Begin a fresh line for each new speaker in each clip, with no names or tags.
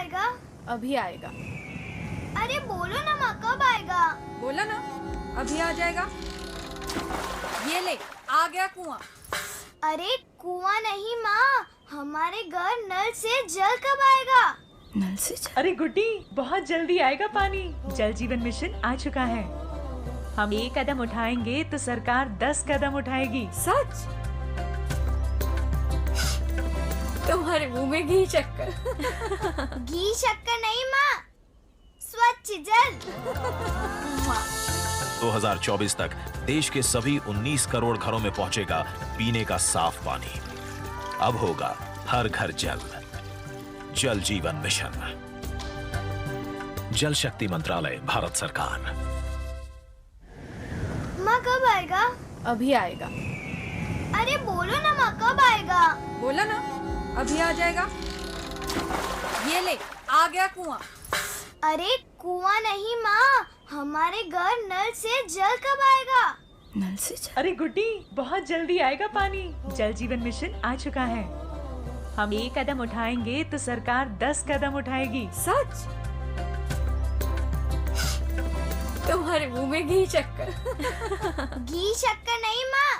आएगा?
अभी आएगा।
अरे बोलो ना माँ, कब आएगा?
बोला ना, अभी आ जाएगा। ये ले, आ गया कुआं।
अरे कुआं नहीं माँ, हमारे घर नल से जल कब आएगा?
नल से जल?
अरे गुड्डी, बहुत जल्दी आएगा पानी। जल जीवन मिशन आ चुका है। हम 1 कदम उठाएंगे तो सरकार 10 कदम उठाएगी।
सच? तुम्हारे मुंह में घी शक्कर।
घी शक्कर नहीं माँ, स्वच्छ जल।
2024 तक देश के सभी 19 करोड़ घरों में पहुंचेगा पीने का साफ पानी। अब होगा हर घर जल। जल जीवन मिशन, जल शक्ति मंत्रालय, भारत सरकार।
माँ कब आएगा?
अभी आएगा।
अरे बोलो ना माँ, कब आएगा?
बोला ना, अभी आ जाएगा। ये ले, आ गया कुआं।
अरे कुआं नहीं माँ, हमारे घर नल से जल कब आएगा?
नल से जल?
अरे गुड्डी, बहुत जल्दी आएगा पानी। जल जीवन मिशन आ चुका है। हम 1 कदम उठाएंगे तो सरकार 10 कदम उठाएगी।
सच? तुम्हारे मुंह में घी शक्कर।
घी शक्कर नहीं माँ,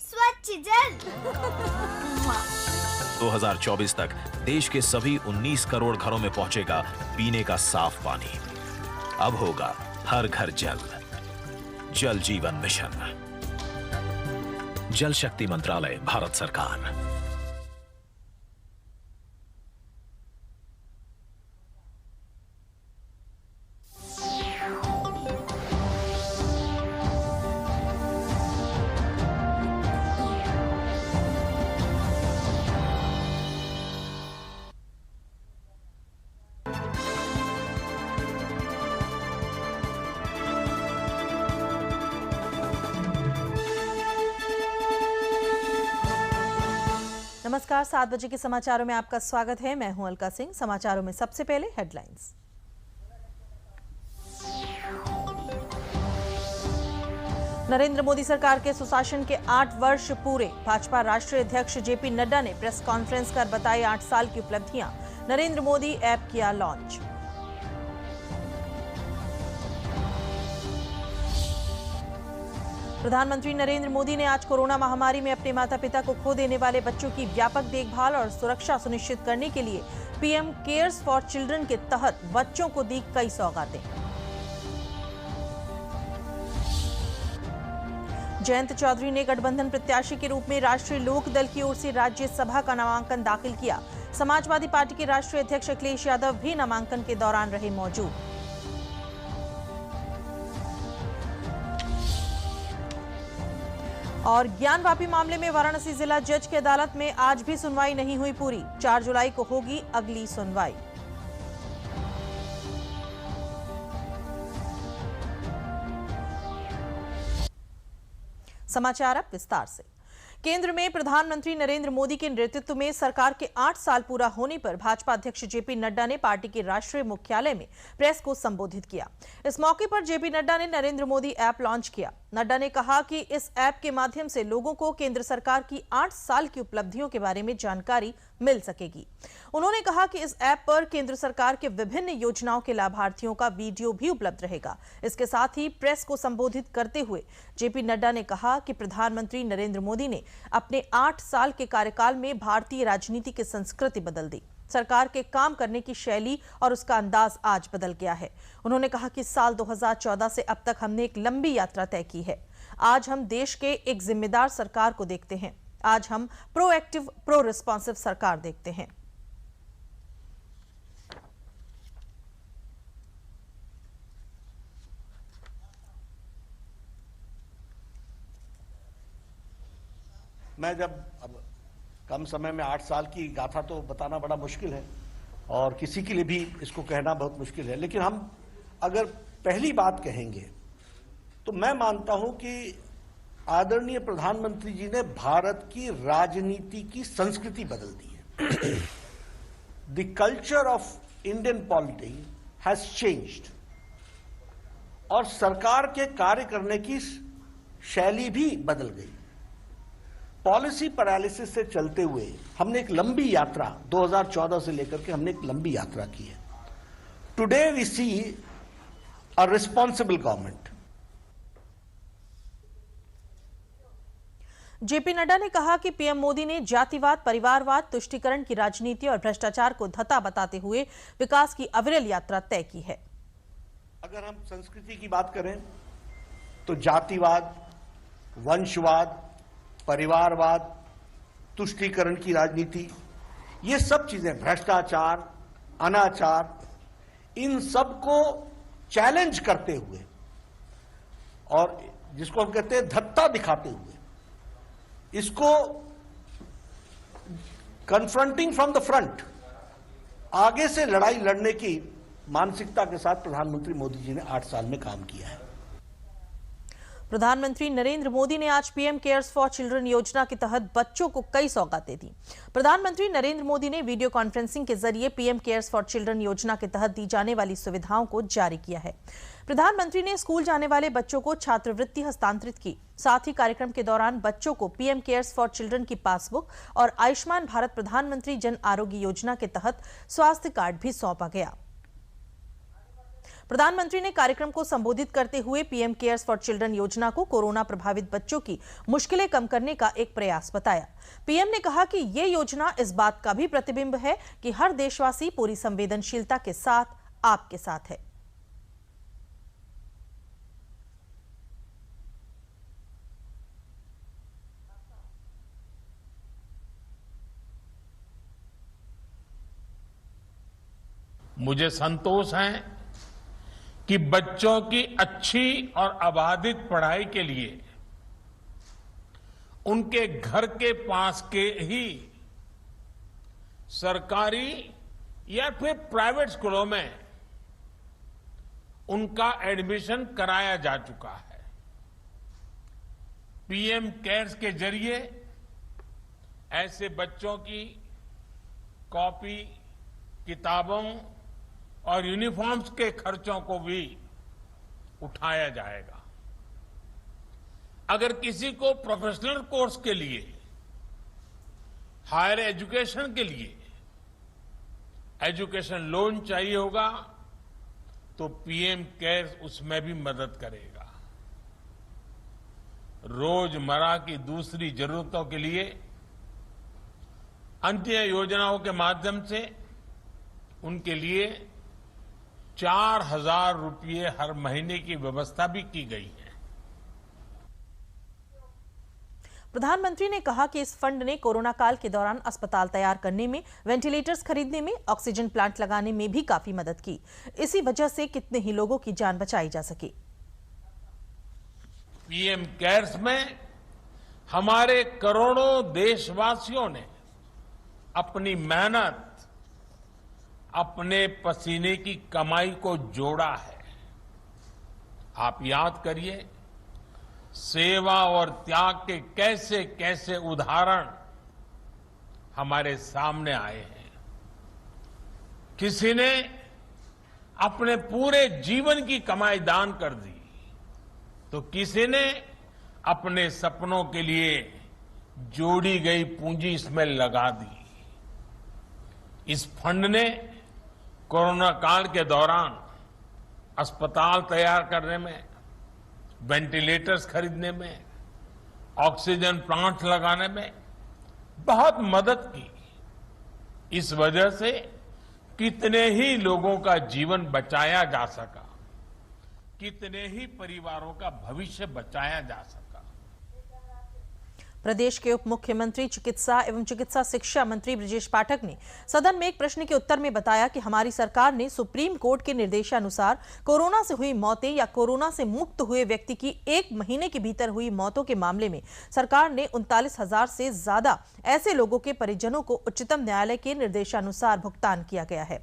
स्वच्छ जल।
2024 तक देश के सभी 19 करोड़ घरों में पहुंचेगा पीने का साफ पानी। अब होगा हर घर जल। जल जीवन मिशन, जल शक्ति मंत्रालय, भारत सरकार।
नमस्कार, 7 बजे के समाचारों में आपका स्वागत है। मैं हूं अलका सिंह। समाचारों में सबसे पहले हेडलाइंस। नरेंद्र मोदी सरकार के सुशासन के 8 वर्ष पूरे। भाजपा राष्ट्रीय अध्यक्ष जेपी नड्डा ने प्रेस कॉन्फ्रेंस कर बताई 8 साल की उपलब्धियां। नरेंद्र मोदी ऐप किया लॉन्च। प्रधानमंत्री नरेंद्र मोदी ने आज कोरोना महामारी में अपने माता पिता को खो देने वाले बच्चों की व्यापक देखभाल और सुरक्षा सुनिश्चित करने के लिए पीएम केयर्स फॉर चिल्ड्रन के तहत बच्चों को दी कई सौगातें। जयंत चौधरी ने गठबंधन प्रत्याशी के रूप में राष्ट्रीय लोक दल की ओर से राज्यसभा का नामांकन दाखिल किया। समाजवादी पार्टी के राष्ट्रीय अध्यक्ष अखिलेश यादव भी नामांकन के दौरान रहे मौजूद। और ज्ञानवापी मामले में वाराणसी जिला जज की अदालत में आज भी सुनवाई नहीं हुई पूरी। 4 जुलाई को होगी अगली सुनवाई। समाचार अब विस्तार से। केंद्र में प्रधानमंत्री नरेंद्र मोदी के नेतृत्व में सरकार के 8 साल पूरा होने पर भाजपा अध्यक्ष जेपी नड्डा ने पार्टी के राष्ट्रीय मुख्यालय में प्रेस को संबोधित किया। इस मौके पर जेपी नड्डा ने नरेंद्र मोदी ऐप लॉन्च किया। नड्डा ने कहा कि इस ऐप के माध्यम से लोगों को केंद्र सरकार की 8 साल की उपलब्धियों के बारे में जानकारी मिल सकेगी। उन्होंने कहा कि इस ऐप पर केंद्र सरकार के विभिन्न योजनाओं के लाभार्थियों का वीडियो भी उपलब्ध रहेगा। इसके साथ ही प्रेस को संबोधित करते हुए जेपी नड्डा ने कहा कि प्रधानमंत्री नरेंद्र मोदी ने अपने 8 साल के कार्यकाल में भारतीय राजनीति की संस्कृति बदल दी। सरकार के काम करने की शैली और उसका अंदाज आज बदल गया है। उन्होंने कहा कि साल 2014 से अब तक हमने एक लंबी यात्रा तय की है। आज हम देश के एक जिम्मेदार सरकार को देखते हैं। आज हम प्रोएक्टिव, प्रो रिस्पॉन्सिव सरकार देखते हैं।
मैं जब अब कम समय में 8 साल की गाथा तो बताना बड़ा मुश्किल है और किसी के लिए भी इसको कहना बहुत मुश्किल है, लेकिन हम अगर पहली बात कहेंगे तो मैं मानता हूं कि आदरणीय प्रधानमंत्री जी ने भारत की राजनीति की संस्कृति बदल दी है। The culture of Indian polity has changed और सरकार के कार्य करने की शैली भी बदल गई। पॉलिसी पैरालिसिस से चलते हुए हमने एक लंबी यात्रा 2014 से लेकर के हमने एक लंबी यात्रा की है। Today we see a responsible government.
JP Nadda ने कहा कि पीएम मोदी ने जातिवाद, परिवारवाद, तुष्टीकरण की राजनीति और भ्रष्टाचार को धत्ता बताते हुए विकास की अविरल यात्रा तय की है।
अगर हम संस्कृति की बात करें तो जातिवाद, वंशवाद, परिवारवाद, तुष्टीकरण की राजनीति, ये सब चीजें, भ्रष्टाचार, अनाचार, इन सब को चैलेंज करते हुए और जिसको हम कहते हैं धत्ता दिखाते हुए, इसको कन्फ्रंटिंग फ्रॉम द फ्रंट, आगे से लड़ाई लड़ने की मानसिकता के साथ प्रधानमंत्री मोदी जी ने 8 साल में काम किया है।
प्रधानमंत्री नरेंद्र मोदी ने आज पीएम केयर्स फॉर चिल्ड्रन योजना के तहत बच्चों को कई सौगातें दी। प्रधानमंत्री नरेंद्र मोदी ने वीडियो कॉन्फ्रेंसिंग के जरिए पीएम केयर्स फॉर चिल्ड्रन योजना के तहत दी जाने वाली सुविधाओं को जारी किया है। प्रधानमंत्री ने स्कूल जाने वाले बच्चों को छात्रवृत्ति हस्तांतरित की। साथ ही कार्यक्रम के दौरान बच्चों को पीएम केयर्स फॉर चिल्ड्रन की पासबुक और आयुष्मान भारत प्रधानमंत्री जन आरोग्य योजना के तहत स्वास्थ्य कार्ड भी सौंपा गया। प्रधानमंत्री ने कार्यक्रम को संबोधित करते हुए पीएम केयर्स फॉर चिल्ड्रन योजना को कोरोना प्रभावित बच्चों की मुश्किलें कम करने का एक प्रयास बताया। पीएम ने कहा कि ये योजना इस बात का भी प्रतिबिंब है कि हर देशवासी पूरी संवेदनशीलता के साथ आपके साथ है।
मुझे संतोष है कि बच्चों की अच्छी और अबाधित पढ़ाई के लिए उनके घर के पास के ही सरकारी या फिर प्राइवेट स्कूलों में उनका एडमिशन कराया जा चुका है। पीएम केयर्स के जरिए ऐसे बच्चों की कॉपी, किताबों और यूनिफॉर्म्स के खर्चों को भी उठाया जाएगा। अगर किसी को प्रोफेशनल कोर्स के लिए, हायर एजुकेशन के लिए एजुकेशन लोन चाहिए होगा तो पीएम केयर्स उसमें भी मदद करेगा। रोजमर्रा की दूसरी जरूरतों के लिए अन्य योजनाओं के माध्यम से उनके लिए 4,000 रुपये हर महीने की व्यवस्था भी की गई है।
प्रधानमंत्री ने कहा कि इस फंड ने कोरोना काल के दौरान अस्पताल तैयार करने में, वेंटिलेटर्स खरीदने में, ऑक्सीजन प्लांट लगाने में भी काफी मदद की। इसी वजह से कितने ही लोगों की जान बचाई जा सकी।
पीएम केयर्स में हमारे करोड़ों देशवासियों ने अपनी मेहनत, अपने पसीने की कमाई को जोड़ा है। आप याद करिए, सेवा और त्याग के कैसे कैसे उदाहरण हमारे सामने आए हैं। किसी ने अपने पूरे जीवन की कमाई दान कर दी, तो किसी ने अपने सपनों के लिए जोड़ी गई पूंजी इसमें लगा दी। इस फंड ने कोरोना काल के दौरान अस्पताल तैयार करने में, वेंटिलेटर्स खरीदने में, ऑक्सीजन प्लांट लगाने में बहुत मदद की। इस वजह से कितने ही लोगों का जीवन बचाया जा सका, कितने ही परिवारों का भविष्य बचाया जा सका।
प्रदेश के उप मुख्यमंत्री चिकित्सा एवं चिकित्सा शिक्षा मंत्री बृजेश पाठक ने सदन में एक प्रश्न के उत्तर में बताया कि हमारी सरकार ने सुप्रीम कोर्ट के निर्देशानुसार कोरोना से हुई मौतें या कोरोना से मुक्त हुए व्यक्ति की 1 महीने के भीतर हुई मौतों के मामले में सरकार ने 39,000 से ज्यादा ऐसे लोगों के परिजनों को उच्चतम न्यायालय के निर्देशानुसार भुगतान किया गया है।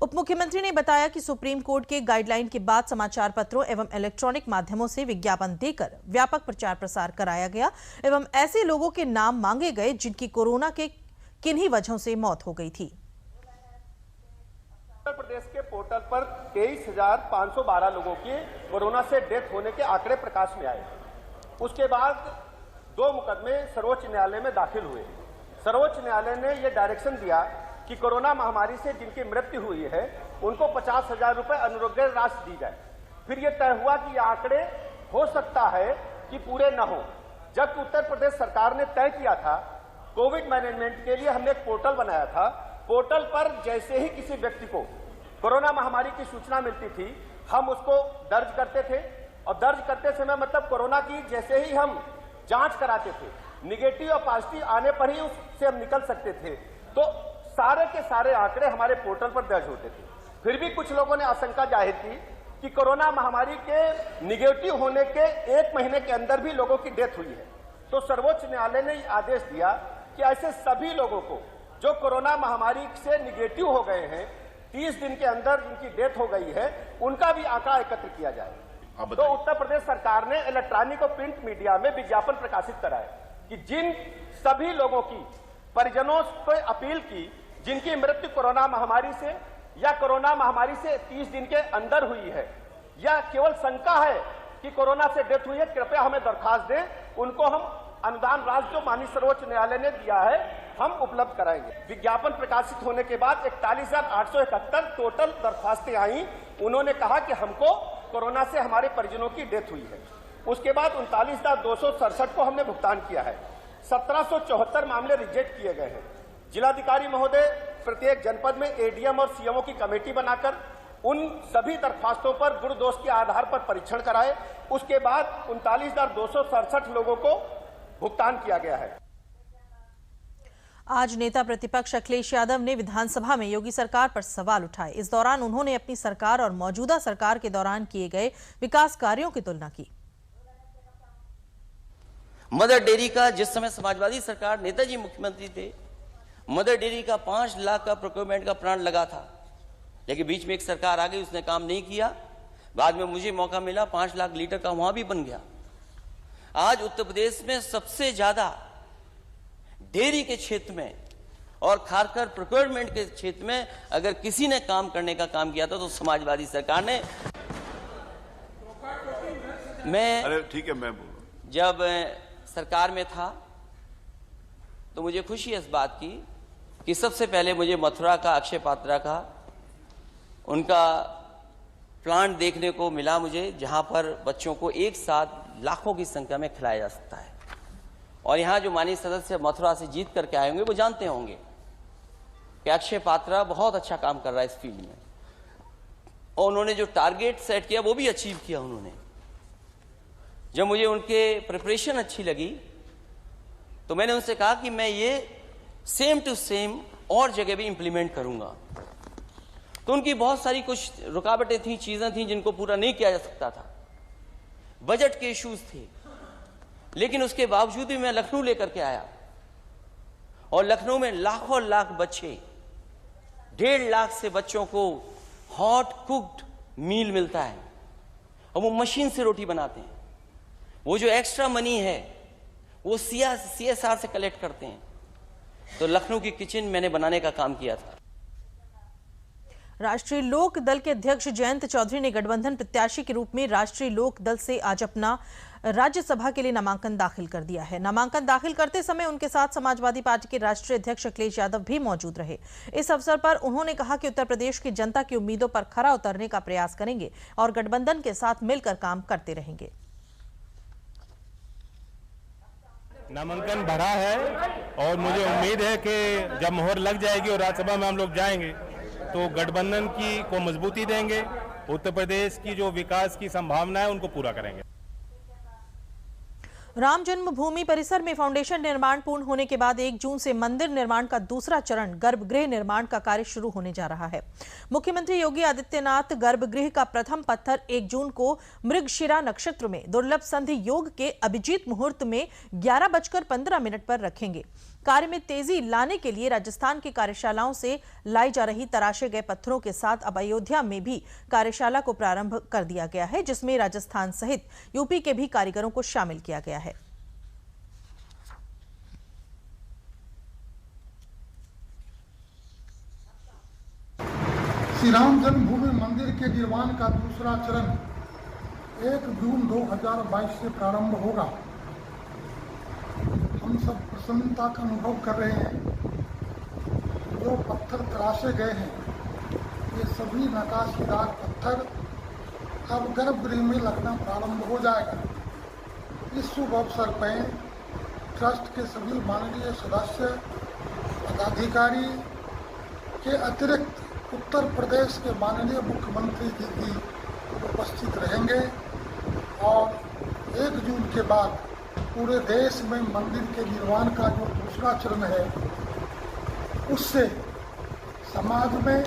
उप मुख्यमंत्री ने बताया कि सुप्रीम कोर्ट के गाइडलाइन के बाद समाचार पत्रों एवं इलेक्ट्रॉनिक माध्यमों से विज्ञापन देकर व्यापक प्रचार प्रसार कराया गया एवं ऐसे लोगों के नाम मांगे गए जिनकी कोरोना के किन्हीं वजहों से मौत हो गई थी।
उत्तर प्रदेश के पोर्टल पर 23,512 लोगों की कोरोना से डेथ होने के आंकड़े प्रकाश में आए। उसके बाद 2 मुकदमे सर्वोच्च न्यायालय में दाखिल हुए। सर्वोच्च न्यायालय ने यह डायरेक्शन दिया कि कोरोना महामारी से जिनकी मृत्यु हुई है उनको 50,000 रुपए अनुग्रह राशि दी जाए। फिर यह तय हुआ कि ये आंकड़े हो सकता है कि पूरे न हो, जबकि उत्तर प्रदेश सरकार ने तय किया था कोविड मैनेजमेंट के लिए हमने एक पोर्टल बनाया था। पोर्टल पर जैसे ही किसी व्यक्ति को कोरोना महामारी की सूचना मिलती थी हम उसको दर्ज करते थे, और दर्ज करते समय मतलब कोरोना की जैसे ही हम जांच कराते थे, निगेटिव और पॉजिटिव आने पर ही उससे हम निकल सकते थे, तो सारे के सारे आंकड़े हमारे पोर्टल पर दर्ज होते थे। फिर भी कुछ लोगों ने आशंका जाहिर की कि कोरोना महामारी के निगेटिव होने के 1 महीने के अंदर भी लोगों की डेथ हुई है। तो सर्वोच्च न्यायालय ने आदेश दिया कि ऐसे सभी लोगों को जो कोरोना महामारी से निगेटिव हो गए हैं, 30 दिन के अंदर जिनकी डेथ हो गई है, उनका भी आंकड़ा एकत्र किया जाए। तो उत्तर प्रदेश सरकार ने इलेक्ट्रॉनिक और प्रिंट मीडिया में विज्ञापन प्रकाशित कराए कि जिन सभी लोगों की परिजनों को अपील की जिनकी मृत्यु कोरोना महामारी से या कोरोना महामारी से 30 दिन के अंदर हुई है या केवल शंका है कि कोरोना से डेथ हुई है, कृपया हमें दरखास्त दें, उनको हम अनुदान राशि जो माननीय सर्वोच्च न्यायालय ने दिया है हम उपलब्ध कराएंगे। विज्ञापन प्रकाशित होने के बाद 41,871 टोटल दरखास्तें आई। उन्होंने कहा कि हमको कोरोना से हमारे परिजनों की डेथ हुई है। उसके बाद 39,267 को हमने भुगतान किया है। 1774 मामले रिजेक्ट किए गए हैं। जिलाधिकारी महोदय प्रत्येक जनपद में एडीएम और सीएमओ की कमेटी बनाकर उन सभी दरखास्तों पर गुण दोष के आधार पर परीक्षण कराए। उसके बाद 39,267 लोगों को भुगतान किया गया है।
आज नेता प्रतिपक्ष अखिलेश यादव ने विधानसभा में योगी सरकार पर सवाल उठाए। इस दौरान उन्होंने अपनी सरकार और मौजूदा सरकार के दौरान किए गए विकास कार्यों की तुलना की।
मदर डेयरी का जिस समय समाजवादी सरकार नेताजी मुख्यमंत्री थे, मदर डेयरी का 5 लाख का प्रोक्योरमेंट का प्लान लगा था, लेकिन बीच में एक सरकार आ गई, उसने काम नहीं किया। बाद में मुझे मौका मिला, 5 लाख लीटर का वहां भी बन गया। आज उत्तर प्रदेश में सबसे ज्यादा डेयरी के क्षेत्र में और खासकर प्रोक्योरमेंट के क्षेत्र में अगर किसी ने काम करने का काम किया था तो समाजवादी सरकार ने। मैं
ठीक है, मैं
जब सरकार में था तो मुझे खुशी है इस बात की कि सबसे पहले मुझे मथुरा का, अक्षय पात्रा का, उनका प्लांट देखने को मिला मुझे, जहां पर बच्चों को एक साथ लाखों की संख्या में खिलाया जा सकता है। और यहाँ जो माननीय सदस्य मथुरा से जीत करके आए होंगे वो जानते होंगे कि अक्षय पात्रा बहुत अच्छा काम कर रहा है इस फील्ड में, और उन्होंने जो टारगेट सेट किया वो भी अचीव किया उन्होंने। जब मुझे उनके प्रिपरेशन अच्छी लगी तो मैंने उनसे कहा कि मैं ये सेम टू सेम और जगह भी इंप्लीमेंट करूंगा। तो उनकी बहुत सारी कुछ रुकावटें थी, चीजें थी जिनको पूरा नहीं किया जा सकता था, बजट के इश्यूज थे, लेकिन उसके बावजूद भी मैं लखनऊ लेकर के आया और लखनऊ में लाखों लाख बच्चे, 1.5 लाख से बच्चों को हॉट कुक्ड मील मिलता है और वो मशीन से रोटी बनाते हैं। वो जो एक्स्ट्रा मनी है वो CSR से कलेक्ट करते हैं। तो लखनऊ की किचन मैंने बनाने का काम किया था।
राष्ट्रीय लोक दल के अध्यक्ष जयंत चौधरी ने गठबंधन प्रत्याशी के रूप में राष्ट्रीय लोक दल से आज अपना राज्यसभा के लिए नामांकन दाखिल कर दिया है। नामांकन दाखिल करते समय उनके साथ समाजवादी पार्टी के राष्ट्रीय अध्यक्ष अखिलेश यादव भी मौजूद रहे। इस अवसर पर उन्होंने कहा कि उत्तर प्रदेश की जनता की उम्मीदों पर खरा उतरने का प्रयास करेंगे और गठबंधन के साथ मिलकर काम करते रहेंगे।
नामांकन भरा है और मुझे उम्मीद है कि जब मोहर लग जाएगी और राज्यसभा में हम लोग जाएंगे तो गठबंधन की को मजबूती देंगे, उत्तर प्रदेश की जो विकास की संभावना है उनको पूरा करेंगे।
राम जन्मभूमि परिसर में फाउंडेशन निर्माण पूर्ण होने के बाद 1 जून से मंदिर निर्माण का दूसरा चरण गर्भगृह निर्माण का कार्य शुरू होने जा रहा है। मुख्यमंत्री योगी आदित्यनाथ गर्भगृह का प्रथम पत्थर 1 जून को मृगशिरा नक्षत्र में दुर्लभ संधि योग के अभिजीत मुहूर्त में 11:15 पर रखेंगे। कार्य में तेजी लाने के लिए राजस्थान की कार्यशालाओं से लाई जा रही तराशे गए पत्थरों के साथ अब अयोध्या में भी कार्यशाला को प्रारंभ कर दिया गया है, जिसमें राजस्थान सहित यूपी के भी कारीगरों को शामिल किया गया है।
श्री राम जन्मभूमि मंदिर के निर्माण का दूसरा चरण 1 जून 2022 से प्रारंभ होगा। हम सब प्रसन्नता का अनुभव कर रहे हैं। जो पत्थर तराशे गए हैं, ये सभी नकाशीदार पत्थर अब गर्भगृह में लगना प्रारंभ हो जाएगा। इस शुभ अवसर पर ट्रस्ट के सभी माननीय सदस्य, पदाधिकारी के अतिरिक्त उत्तर प्रदेश के माननीय मुख्यमंत्री जी भी उपस्थित रहेंगे और 1 जून के बाद पूरे देश में मंदिर के निर्माण का जो दूसरा चरण है, उससे समाज में,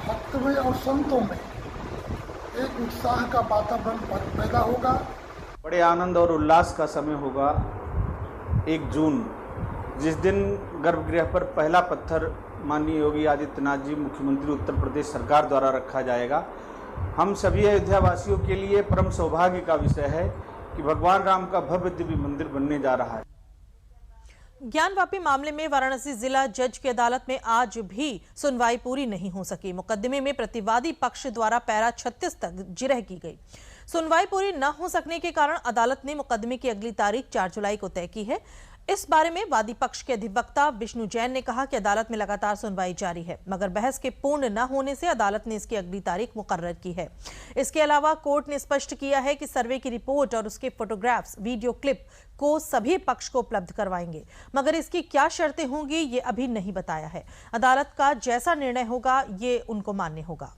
भक्त में और संतों में एक उत्साह का वातावरण पैदा होगा।
बड़े आनंद और उल्लास का समय होगा 1 जून, जिस दिन गर्भगृह पर पहला पत्थर माननीय योगी आदित्यनाथ जी, मुख्यमंत्री उत्तर प्रदेश सरकार द्वारा रखा जाएगा। हम सभी अयोध्यावासियों के लिए परम सौभाग्य का विषय है कि भगवान राम का भव्य दिव्य मंदिर बनने जा रहा है।
ज्ञानवापी मामले में वाराणसी जिला जज की अदालत में आज भी सुनवाई पूरी नहीं हो सकी। मुकदमे में प्रतिवादी पक्ष द्वारा पैरा 36 तक जिरह की गई। सुनवाई पूरी न हो सकने के कारण अदालत ने मुकदमे की अगली तारीख 4 जुलाई को तय की है। इस बारे में वादी पक्ष के अधिवक्ता विष्णु जैन ने कहा कि अदालत में लगातार सुनवाई जारी है, मगर बहस के पूर्ण न होने से अदालत ने इसकी अगली तारीख मुकर्रर की है। इसके अलावा कोर्ट ने स्पष्ट किया है कि सर्वे की रिपोर्ट और उसके फोटोग्राफ्स, वीडियो क्लिप को सभी पक्ष को उपलब्ध करवाएंगे, मगर इसकी क्या शर्तें होंगी ये अभी नहीं बताया है। अदालत का जैसा निर्णय होगा ये उनको मान्य होगा।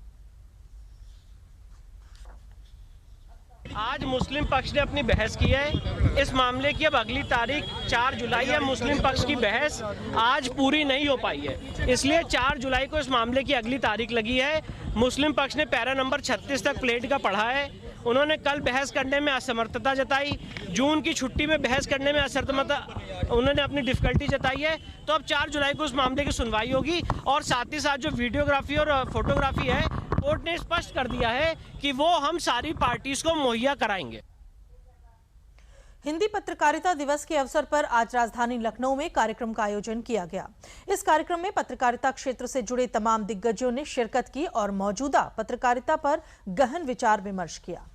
आज मुस्लिम पक्ष ने अपनी बहस की है। इस मामले की अब अगली तारीख 4 जुलाई है। मुस्लिम पक्ष की बहस आज पूरी नहीं हो पाई है, इसलिए 4 जुलाई को इस मामले की अगली तारीख लगी है। मुस्लिम पक्ष ने पैरा नंबर 36 तक प्लेट का पढ़ा है। उन्होंने कल बहस करने में असमर्थता जताई। जून की छुट्टी में बहस करने में असमर्थता, उन्होंने अपनी डिफिकल्टी जताई है। तो अब 4 जुलाई को उस मामले की सुनवाई होगी और साथ ही साथ जो वीडियोग्राफी और फोटोग्राफी है, कोर्ट ने स्पष्ट कर दिया है कि वो हम सारी पार्टीज को मुहैया कराएंगे।
हिंदी पत्रकारिता दिवस के अवसर पर आज राजधानी लखनऊ में कार्यक्रम का आयोजन किया गया। इस कार्यक्रम में पत्रकारिता क्षेत्र से जुड़े तमाम दिग्गजों ने शिरकत की और मौजूदा पत्रकारिता पर गहन विचार विमर्श किया।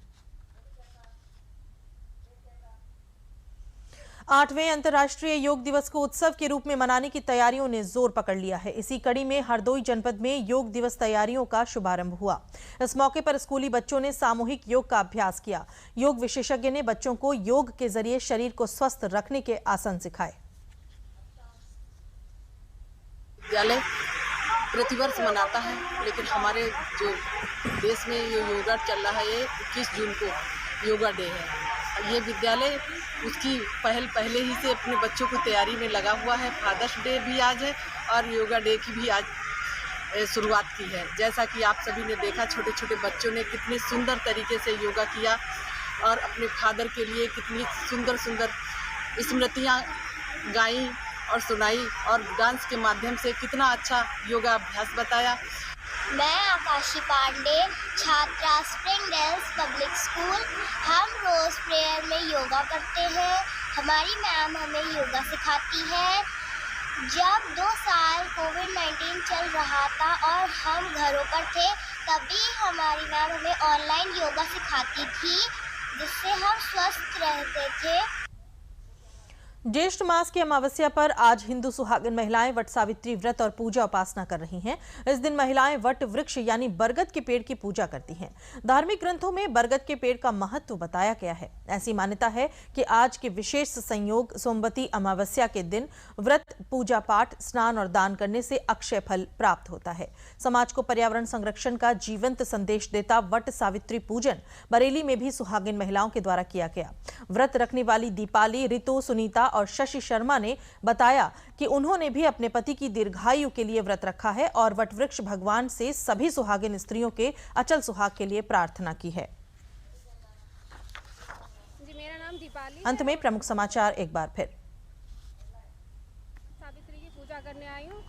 8वें अंतर्राष्ट्रीय योग दिवस को उत्सव के रूप में मनाने की तैयारियों ने जोर पकड़ लिया है। इसी कड़ी में हरदोई जनपद में योग दिवस तैयारियों का शुभारंभ हुआ। इस मौके पर स्कूली बच्चों ने सामूहिक योग का अभ्यास किया। योग विशेषज्ञ ने बच्चों को योग के जरिए शरीर को स्वस्थ रखने के आसन सिखाए।
विद्यालय प्रतिवर्ष मनाता है, लेकिन हमारे जो देश में ये योगा चल रहा है, ये 21 जून को योगा डे है। ये विद्यालय उसकी पहले ही से अपने बच्चों को तैयारी में लगा हुआ है। फादर्स डे भी आज है और योगा डे की भी आज शुरुआत की है। जैसा कि आप सभी ने देखा, छोटे छोटे बच्चों ने कितने सुंदर तरीके से योगा किया और अपने फादर के लिए कितनी सुंदर सुंदर स्मृतियाँ गाई और सुनाई और डांस के माध्यम से कितना अच्छा योगा अभ्यास बताया।
मैं आकाशी पांडे, छात्रा स्प्रिंगडेल्स पब्लिक स्कूल। हम रोज प्रेयर में योगा करते हैं। हमारी मैम हमें योगा सिखाती है। जब 2 साल कोविड-19 चल रहा था और हम घरों पर थे, तभी हमारी मैम हमें ऑनलाइन योगा सिखाती थी, जिससे हम स्वस्थ रहते थे।
ज्येष्ठ मास की अमावस्या पर आज हिंदू सुहागिन महिलाएं वट सावित्री व्रत और पूजा उपासना कर रही हैं। इस दिन महिलाएं वट वृक्ष यानी बरगद के पेड़ की पूजा करती हैं। धार्मिक ग्रंथों में बरगद के पेड़ का महत्व बताया गया है। ऐसी मान्यता है कि आज के विशेष संयोग सोमवती अमावस्या के दिन व्रत, पूजा पाठ, स्नान और दान करने से अक्षय फल प्राप्त होता है। समाज को पर्यावरण संरक्षण का जीवंत संदेश देता वट सावित्री पूजन बरेली में भी सुहागिन महिलाओं के द्वारा किया गया। व्रत रखने वाली दीपाली, रितु, सुनीता और शशि शर्मा ने बताया कि उन्होंने भी अपने पति की दीर्घायु के लिए व्रत रखा है और वटवृक्ष भगवान से सभी सुहागिन स्त्रियों के अचल सुहाग के लिए प्रार्थना की है।
जी, मेरा नाम दीपाली।
अंत में प्रमुख समाचार एक बार फिर।
सावित्री की पूजा करने आई हूँ।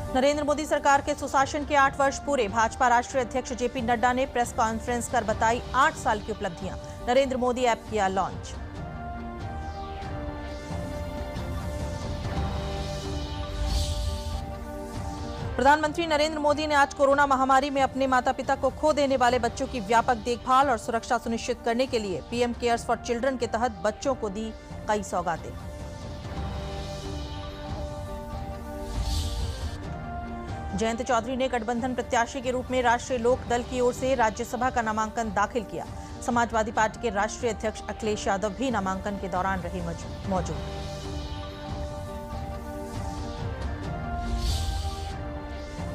नरेंद्र मोदी सरकार के सुशासन के 8 वर्ष पूरे। भाजपा राष्ट्रीय अध्यक्ष जेपी नड्डा ने प्रेस कॉन्फ्रेंस कर बताई 8 साल की उपलब्धियां। नरेंद्र मोदी ऐप किया लॉन्च। प्रधानमंत्री नरेंद्र मोदी ने आज कोरोना महामारी में अपने माता पिता को खो देने वाले बच्चों की व्यापक देखभाल और सुरक्षा सुनिश्चित करने के लिए पीएम केयर्स फॉर चिल्ड्रन के तहत बच्चों को दी कई सौगातें। जयंत चौधरी ने गठबंधन प्रत्याशी के रूप में राष्ट्रीय लोक दल की ओर से राज्यसभा का नामांकन दाखिल किया। समाजवादी पार्टी के राष्ट्रीय अध्यक्ष अखिलेश यादव भी नामांकन के दौरान रहे मौजूद।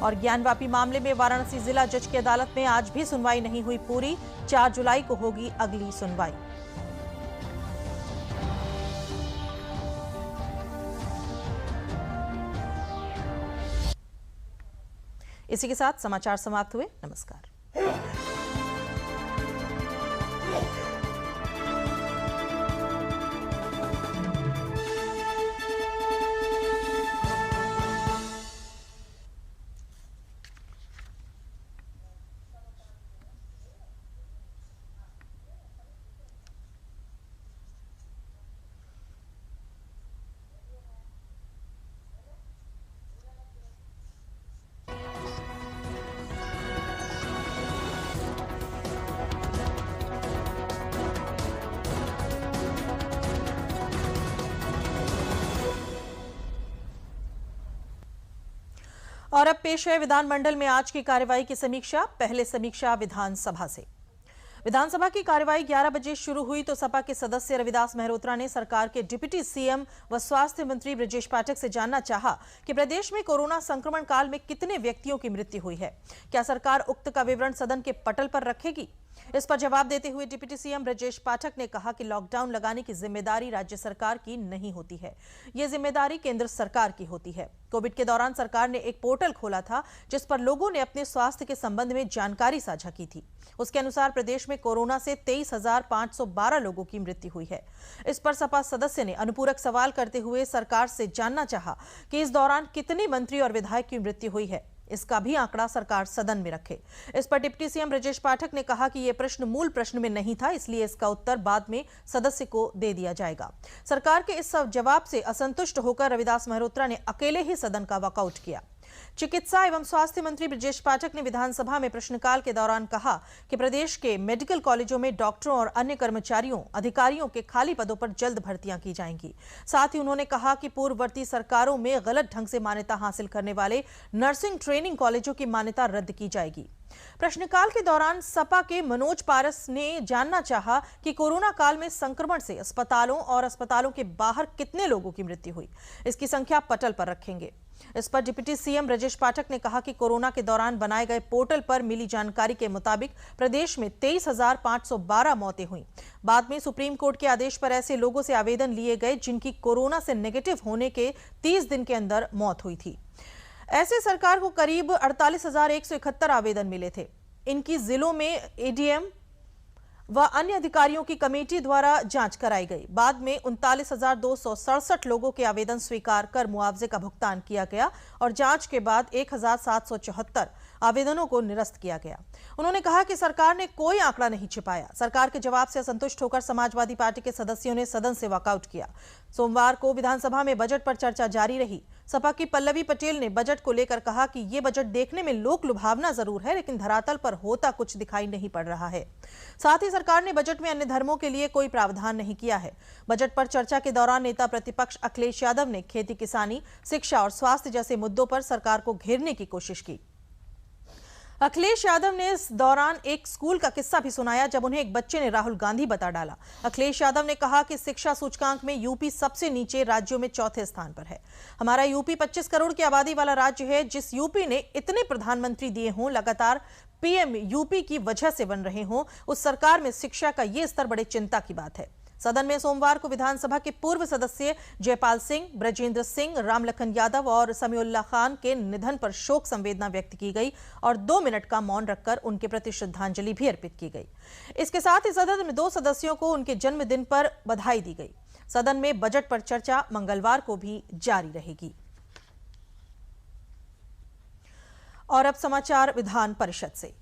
और ज्ञानवापी मामले में वाराणसी जिला जज की अदालत में आज भी सुनवाई नहीं हुई पूरी। 4 जुलाई को होगी अगली सुनवाई। इसी के साथ समाचार समाप्त हुए। नमस्कार। और अब पेश है विधानमंडल में आज की कार्यवाही की समीक्षा। पहले समीक्षा विधानसभा से। विधानसभा की कार्यवाही 11 बजे शुरू हुई तो सपा के सदस्य रविदास मेहरोत्रा ने सरकार के डिप्टी सीएम व स्वास्थ्य मंत्री ब्रजेश पाठक से जानना चाहा कि प्रदेश में कोरोना संक्रमण काल में कितने व्यक्तियों की मृत्यु हुई है। क्या सरकार उक्त का विवरण सदन के पटल पर रखेगी? इस पर जवाब देते हुए डिप्टी सीएम ब्रजेश पाठक ने कहा कि लॉकडाउन लगाने की जिम्मेदारी राज्य सरकार की नहीं होती है, ये जिम्मेदारी केंद्र सरकार की होती है। कोविड के दौरान सरकार ने एक पोर्टल खोला था जिस पर लोगों ने अपने स्वास्थ्य के संबंध में जानकारी साझा की थी। उसके अनुसार प्रदेश में कोरोना से 23,512 लोगों की मृत्यु हुई है। इस पर सपा सदस्य ने अनुपूरक सवाल करते हुए सरकार से जानना चाहा कि इस दौरान कितने मंत्री और विधायक की मृत्यु हुई है, इसका भी आंकड़ा सरकार सदन में रखे। इस पर डिप्टी सीएम ब्रजेश पाठक ने कहा कि यह प्रश्न मूल प्रश्न में नहीं था, इसलिए इसका उत्तर बाद में सदस्य को दे दिया जाएगा। सरकार के इस जवाब से असंतुष्ट होकर रविदास मेहरोत्रा ने अकेले ही सदन का वॉकआउट किया। चिकित्सा एवं स्वास्थ्य मंत्री ब्रजेश पाठक ने विधानसभा में प्रश्नकाल के दौरान कहा कि प्रदेश के मेडिकल कॉलेजों में डॉक्टरों और अन्य कर्मचारियों अधिकारियों के खाली पदों पर जल्द भर्तियां की जाएंगी। साथ ही उन्होंने कहा कि पूर्ववर्ती सरकारों में गलत ढंग से मान्यता हासिल करने वाले नर्सिंग ट्रेनिंग कॉलेजों की मान्यता रद्द की जाएगी। प्रश्नकाल के दौरान सपा के मनोज पारस ने जानना चाहा कि कोरोना काल में संक्रमण से अस्पतालों और अस्पतालों के बाहर कितने लोगों की मृत्यु हुई, इसकी संख्या पटल पर रखेंगे। इस पर डिप्टी सीएम ब्रजेश पाठक ने कहा कि कोरोना के दौरान बनाए गए पोर्टल पर मिली जानकारी के मुताबिक प्रदेश में 23,512 मौतें हुई। बाद में सुप्रीम कोर्ट के आदेश पर ऐसे लोगों से आवेदन लिए गए जिनकी कोरोना से नेगेटिव होने के 30 दिन के अंदर मौत हुई थी। ऐसे सरकार को करीब 48,171 आवेदन मिले थे। इनकी जिलों में एडीएम व अन्य अधिकारियों की कमेटी द्वारा जांच कराई गई। बाद में 39,267 लोगों के आवेदन स्वीकार कर मुआवजे का भुगतान किया गया और जांच के बाद 1,774 आवेदनों को निरस्त किया गया। उन्होंने कहा कि सरकार ने कोई आंकड़ा नहीं छिपाया। सरकार के जवाब से असंतुष्ट होकर समाजवादी पार्टी के सदस्यों ने सदन से वॉकआउट किया। सोमवार को विधानसभा में बजट पर चर्चा जारी रही। सपा की पल्लवी पटेल ने बजट को लेकर कहा कि ये बजट देखने में लोक लुभावना जरूर है, लेकिन धरातल पर होता कुछ दिखाई नहीं पड़ रहा है। साथ ही सरकार ने बजट में अन्य धर्मों के लिए कोई प्रावधान नहीं किया है। बजट पर चर्चा के दौरान नेता प्रतिपक्ष अखिलेश यादव ने खेती किसानी, शिक्षा और स्वास्थ्य जैसे मुद्दों पर सरकार को घेरने की कोशिश की। अखिलेश यादव ने इस दौरान एक स्कूल का किस्सा भी सुनाया जब उन्हें एक बच्चे ने राहुल गांधी बता डाला। अखिलेश यादव ने कहा कि शिक्षा सूचकांक में यूपी सबसे नीचे राज्यों में चौथे स्थान पर है। हमारा यूपी 25 करोड़ की आबादी वाला राज्य है। जिस यूपी ने इतने प्रधानमंत्री दिए हों, लगातार पीएम यूपी की वजह से बन रहे हों, उस सरकार में शिक्षा का ये स्तर बड़े चिंता की बात है। सदन में सोमवार को विधानसभा के पूर्व सदस्य जयपाल सिंह, ब्रजेंद्र सिंह, रामलखन यादव और समीउल्लाह खान के निधन पर शोक संवेदना व्यक्त की गई और 2 मिनट का मौन रखकर उनके प्रति श्रद्धांजलि भी अर्पित की गई। इसके साथ ही सदन में 2 सदस्यों को उनके जन्मदिन पर बधाई दी गई। सदन में बजट पर चर्चा मंगलवार को भी जारी रहेगी। और अब समाचार विधान परिषद से।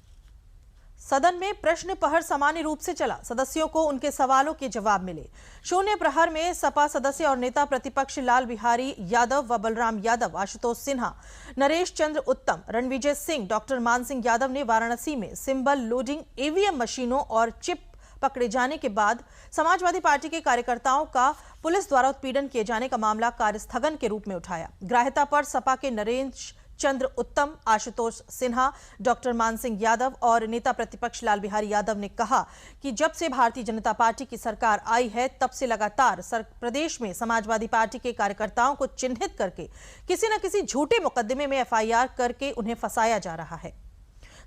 सदन में प्रश्न प्रहर सामान्य रूप से चला। सदस्यों को उनके सवालों के जवाब मिले। शून्य प्रहर में सपा सदस्य और नेता प्रतिपक्ष लाल बिहारी यादव व बलराम यादव, आशुतोष सिन्हा, नरेश चंद्र उत्तम, रणविजय सिंह, डॉक्टर मान सिंह यादव ने वाराणसी में सिंबल लोडिंग ईवीएम मशीनों और चिप पकड़े जाने के बाद समाजवादी पार्टी के कार्यकर्ताओं का पुलिस द्वारा उत्पीड़न किए जाने का मामला कार्यस्थगन के रूप में उठाया। ग्राह्यता पर सपा के नरेश चंद्र उत्तम, आशुतोष सिन्हा, डॉक्टर मान सिंह यादव और नेता प्रतिपक्ष लाल बिहारी यादव ने कहा कि जब से भारतीय जनता पार्टी की सरकार आई है तब से लगातार प्रदेश में समाजवादी पार्टी के कार्यकर्ताओं को चिन्हित करके किसी न किसी झूठे मुकदमे में एफआईआर करके उन्हें फंसाया जा रहा है।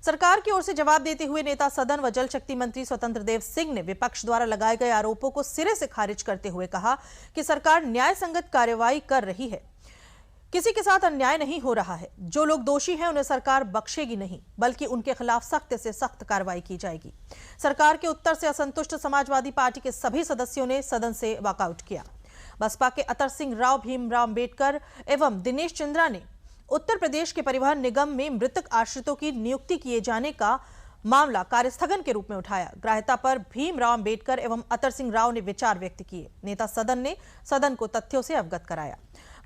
सरकार की ओर से जवाब देते हुए नेता सदन व जल शक्ति मंत्री स्वतंत्र देव सिंह ने विपक्ष द्वारा लगाए गए आरोपों को सिरे से खारिज करते हुए कहा कि सरकार न्याय संगत कार्रवाई कर रही है, किसी के साथ अन्याय नहीं हो रहा है। जो लोग दोषी हैं उन्हें सरकार बख्शेगी नहीं, बल्कि उनके खिलाफ सख्त से सख्त कार्रवाई की जाएगी। सरकार के उत्तर से असंतुष्ट समाजवादी पार्टी के सभी सदस्यों ने सदन से वॉकआउट किया। बसपा के अतर सिंह राव, भीमराव अम्बेडकर एवं दिनेश चंद्रा ने उत्तर प्रदेश के परिवहन निगम में मृतक आश्रितों की नियुक्ति किए जाने का मामला कार्यस्थगन के रूप में उठाया। ग्राह्यता पर भीमराव अम्बेडकर एवं अतर सिंह राव ने विचार व्यक्त किए। नेता सदन ने सदन को तथ्यों से अवगत कराया।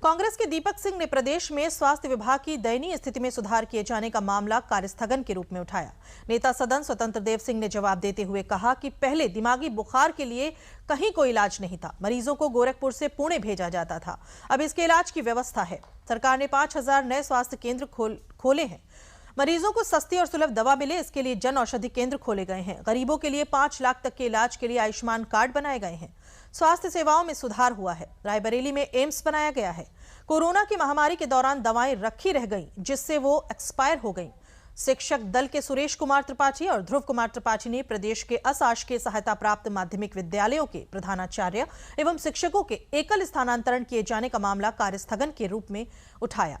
कांग्रेस के दीपक सिंह ने प्रदेश में स्वास्थ्य विभाग की दयनीय स्थिति में सुधार किए जाने का मामला कार्यस्थगन के रूप में उठाया। नेता सदन स्वतंत्र देव सिंह ने जवाब देते हुए कहा कि पहले दिमागी बुखार के लिए कहीं कोई इलाज नहीं था, मरीजों को गोरखपुर से पुणे भेजा जाता था, अब इसके इलाज की व्यवस्था है। सरकार ने 5000 नए स्वास्थ्य केंद्र खोले हैं। मरीजों को सस्ती और सुलभ दवा मिले, इसके लिए जन औषधि केंद्र खोले गए हैं। गरीबों के लिए 5 लाख तक के इलाज के लिए आयुष्मान कार्ड बनाए गए हैं। स्वास्थ्य सेवाओं में सुधार हुआ है। रायबरेली में एम्स बनाया गया है। कोरोना की महामारी के दौरान दवाएं रखी रह गईं, जिससे वो एक्सपायर हो गईं। शिक्षक दल के सुरेश कुमार त्रिपाठी और ध्रुव कुमार त्रिपाठी ने प्रदेश के अशासकीय सहायता प्राप्त माध्यमिक विद्यालयों के प्रधानाचार्य एवं शिक्षकों के एकल स्थानांतरण किए जाने का मामला कार्यस्थगन के रूप में उठाया।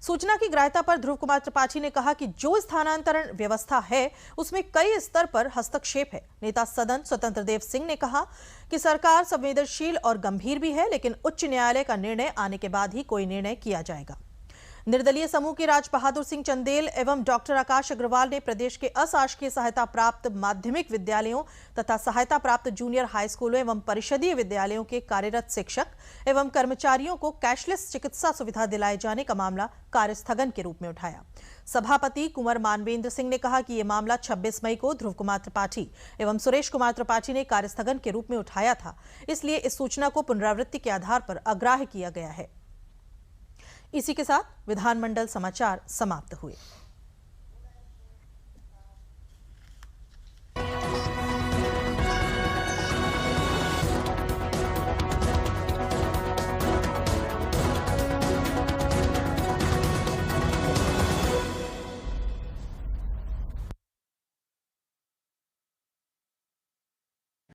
सूचना की ग्राह्यता पर ध्रुव कुमार त्रिपाठी ने कहा कि जो स्थानांतरण व्यवस्था है उसमें कई स्तर पर हस्तक्षेप है। नेता सदन स्वतंत्र देव सिंह ने कहा कि सरकार संवेदनशील और गंभीर भी है, लेकिन उच्च न्यायालय का निर्णय आने के बाद ही कोई निर्णय किया जाएगा। निर्दलीय समूह के राज बहादुर सिंह चंदेल एवं डॉक्टर आकाश अग्रवाल ने प्रदेश के अशासकीय सहायता प्राप्त माध्यमिक विद्यालयों तथा सहायता प्राप्त जूनियर हाई स्कूलों एवं परिषदीय विद्यालयों के कार्यरत शिक्षक एवं कर्मचारियों को कैशलेस चिकित्सा सुविधा दिलाए जाने का मामला कार्यस्थगन के रूप में उठाया। सभापति कुंवर मानवेंद्र सिंह ने कहा कि यह मामला 26 मई को ध्रुव कुमार त्रिपाठी एवं सुरेश कुमार त्रिपाठी ने कार्यस्थगन के रूप में उठाया था, इसलिए इस सूचना को पुनरावृत्ति के आधार पर अग्राह्य किया गया है। इसी के साथ विधानमंडल समाचार समाप्त हुए।